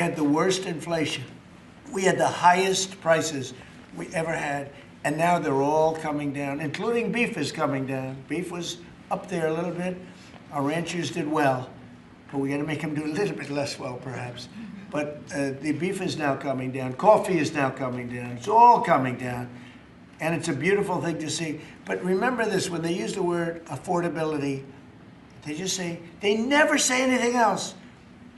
had the worst inflation. We had the highest prices we ever had, and now they're all coming down, including beef is coming down. Beef was up there a little bit. Our ranchers did well, but we got to make them do a little bit less well, perhaps. But the beef is now coming down. Coffee is now coming down. It's all coming down, and it's a beautiful thing to see. But remember this, when they use the word affordability, they just say, they never say anything else.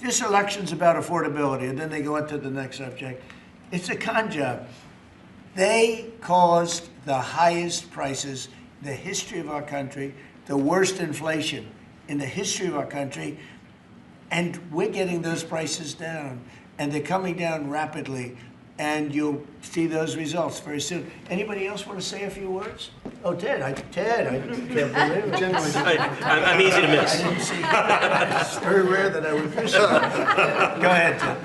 This election's about affordability, and then they go into the next subject. It's a con job. They caused the highest prices in the history of our country, the worst inflation in the history of our country, and we're getting those prices down, and they're coming down rapidly, and you'll see those results very soon. Anybody else want to say a few words? Oh, Ted, I can't believe it. I'm easy to miss. I didn't see it's very rare that I would miss it. Go ahead, Ted.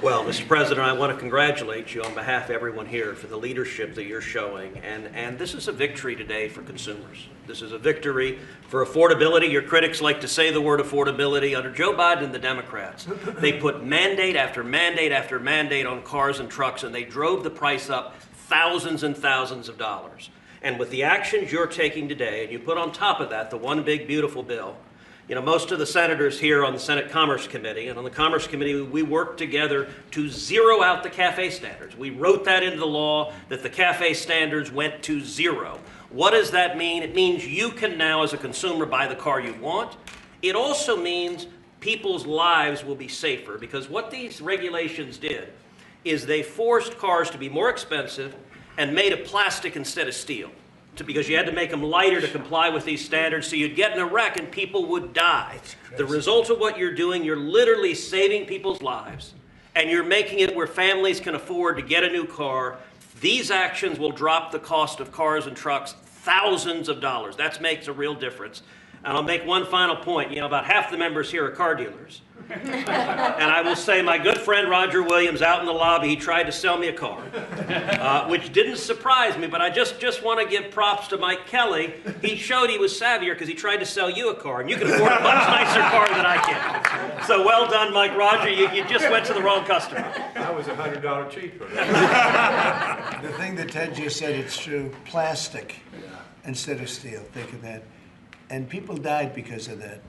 Well, Mr. President, I want to congratulate you on behalf of everyone here for the leadership that you're showing. And this is a victory today for consumers. This is a victory for affordability. Your critics like to say the word affordability. Under Joe Biden and the Democrats, they put mandate after mandate after mandate on cars and trucks, and they drove the price up thousands and thousands of dollars. And with the actions you're taking today, and you put on top of that the one big beautiful bill, you know, most of the senators here on the Senate Commerce Committee, and on the Commerce Committee, we worked together to zero out the CAFE standards. We wrote that into the law that the CAFE standards went to zero. What does that mean? It means you can now, as a consumer, buy the car you want. It also means people's lives will be safer, because what these regulations did is they forced cars to be more expensive and made of plastic instead of steel. Because you had to make them lighter to comply with these standards, so you'd get in a wreck and people would die. The result of what you're doing, you're literally saving people's lives, and you're making it where families can afford to get a new car. These actions will drop the cost of cars and trucks thousands of dollars. That makes a real difference. And I'll make one final point. You know, about half the members here are car dealers. And I will say my good friend Roger Williams out in the lobby, he tried to sell me a car, which didn't surprise me, but I just want to give props to Mike Kelly. He showed he was savvier because he tried to sell you a car, and you can afford a much nicer car than I can. So well done, Mike Roger. You just went to the wrong customer. That was $100 cheaper. The thing that Ted just said, it's true. Plastic instead of steel. Think of that. And people died because of that.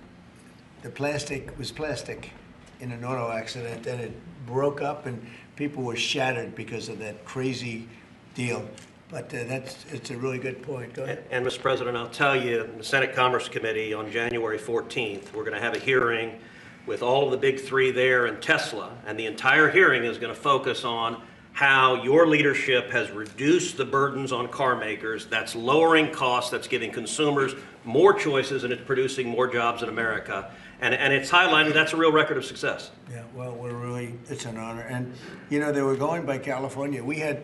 The plastic was plastic in an auto accident, and it broke up, and people were shattered because of that crazy deal. But it's a really good point. Go ahead. And Mr. President, I'll tell you, the Senate Commerce Committee on January 14th, we're going to have a hearing with all of the big three there and Tesla, and the entire hearing is going to focus on how your leadership has reduced the burdens on car makers. That's lowering costs, that's giving consumers more choices, and it's producing more jobs in America. And it's highlighted that's a real record of success. Yeah, well, it's an honor. And, you know, they were going by California. We had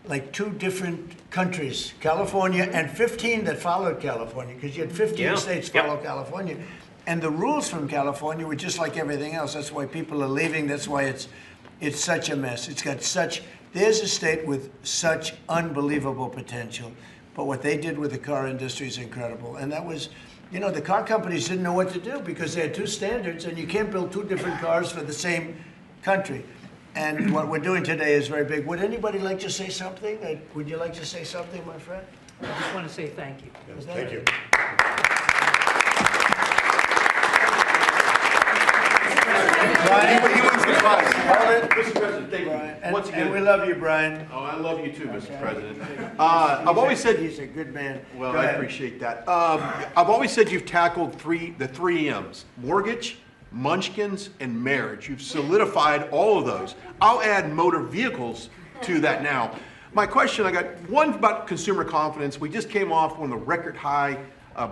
like 2 different countries, California and 15 that followed California, because you had 15 states follow California. And the rules from California were just like everything else. That's why people are leaving. That's why it's such a mess. It's got there's a state with such unbelievable potential. But what they did with the car industry is incredible. And that was, you know, the car companies didn't know what to do because they had 2 standards, and you can't build 2 different cars for the same country. And what we're doing today is very big. Would anybody like to say something? Would you like to say something, my friend? I just want to say thank you. Yes, thank you. Brian, Mr. President, thank you. Once again, and we love you, Brian. Oh, I love you too, Mr. President. I've always said he's a good man. Well, I appreciate that. I've always said you've tackled the three M's: mortgage, munchkins, and marriage. You've solidified all of those. I'll add motor vehicles to that now. My question, I got one about consumer confidence. We just came off one of the record high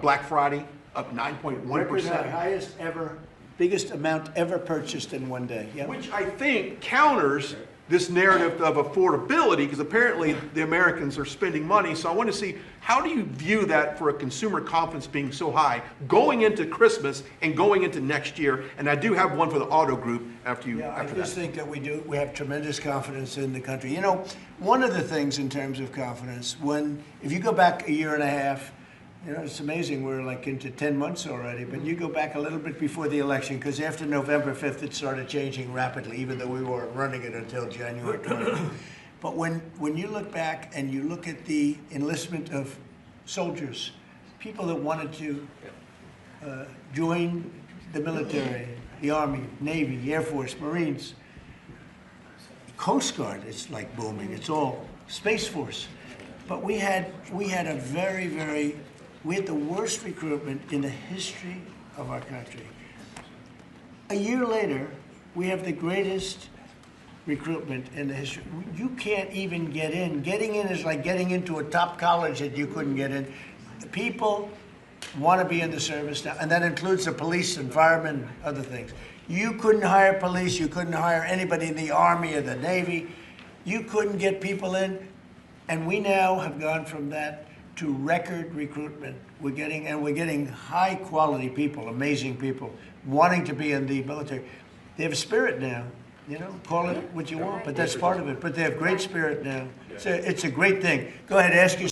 Black Friday, up 9.1%. Record high, highest ever, biggest amount ever purchased in one day. Yep. Which I think counters this narrative of affordability, because apparently the Americans are spending money. So I want to see, how do you view that for a consumer confidence being so high going into Christmas and going into next year? And I do have one for the auto group after you. Yeah, after I just think that we have tremendous confidence in the country. You know, one of the things in terms of confidence, if you go back a year and a half, You know, it's amazing, we're like into 10 months already, but you go back a little bit before the election, because after November 5th, it started changing rapidly, even though we weren't running it until January 20th. But when you look back and you look at the enlistment of soldiers, people that wanted to join the military, the Army, Navy, Air Force, Marines, Coast Guard, it's like booming, it's all Space Force. But we had the worst recruitment in the history of our country. A year later, we have the greatest recruitment in the history. You can't even get in. Getting in is like getting into a top college that you couldn't get in. People want to be in the service now, and that includes the police and firemen and other things. You couldn't hire police, you couldn't hire anybody in the Army or the Navy. You couldn't get people in, and we now have gone from that to record recruitment. We're getting high quality people, amazing people, wanting to be in the military. They have spirit now, you know, call it what you want, but that's part of it. But they have great spirit now. It's a great thing. Go ahead, ask your